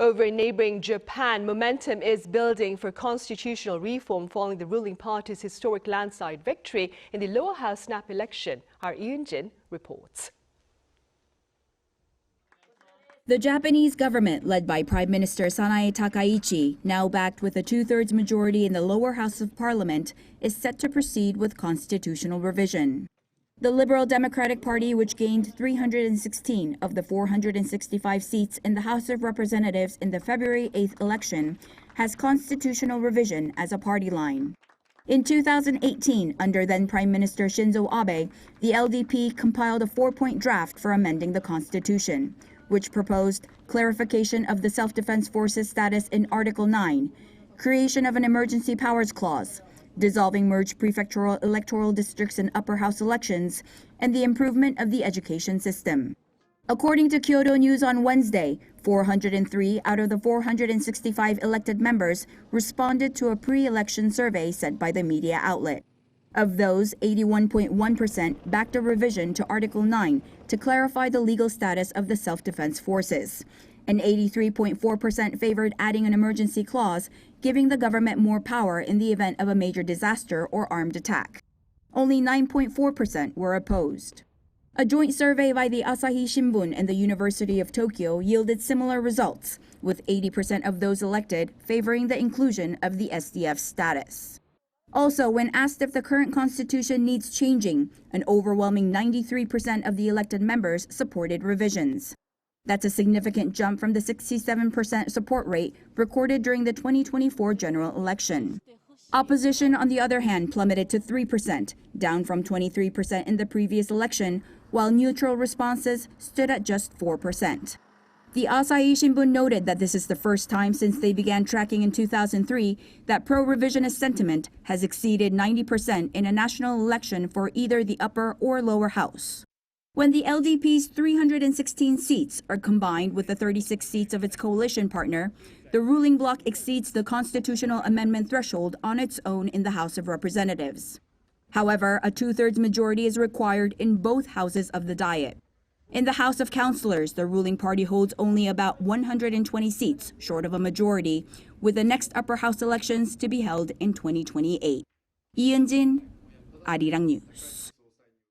Over in neighboring Japan, momentum is building for constitutional reform following the ruling party's historic landslide victory in the lower house snap election. Our Eun-jin reports. The Japanese government, led by Prime Minister Sanae Takaichi, now backed with a two-thirds majority in the lower house of parliament, is set to proceed with constitutional revision. The Liberal Democratic Party, which gained 316 of the 465 seats in the House of Representatives in the February 8th election, has constitutional revision as a party line. In 2018, under then Prime Minister Shinzo Abe, the LDP compiled a 4-point draft for amending the Constitution, which proposed clarification of the Self-Defense Forces status in Article 9, creation of an emergency powers clause, dissolving merged prefectural electoral districts in upper house elections, and the improvement of the education system. According to Kyodo News on Wednesday, 403 out of the 465 elected members responded to a pre-election survey sent by the media outlet. Of those, 81.1% backed a revision to Article 9 to clarify the legal status of the self-defense forces, and 83.4% favored adding an emergency clause, giving the government more power in the event of a major disaster or armed attack. Only 9.4% were opposed. A joint survey by the Asahi Shimbun and the University of Tokyo yielded similar results, with 80% of those elected favoring the inclusion of the SDF status. Also, when asked if the current constitution needs changing, an overwhelming 93% of the elected members supported revisions. That's a significant jump from the 67% support rate recorded during the 2024 general election. Opposition, on the other hand, plummeted to 3%, down from 23% in the previous election, while neutral responses stood at just 4%. The Asahi Shimbun noted that this is the first time since they began tracking in 2003 that pro-revisionist sentiment has exceeded 90% in a national election for either the upper or lower house. When the LDP's 316 seats are combined with the 36 seats of its coalition partner, the ruling bloc exceeds the constitutional amendment threshold on its own in the House of Representatives. However, a two-thirds majority is required in both houses of the Diet. In the House of Councillors, the ruling party holds only about 120 seats, short of a majority, with the next upper house elections to be held in 2028. Eun-jin, Arirang News.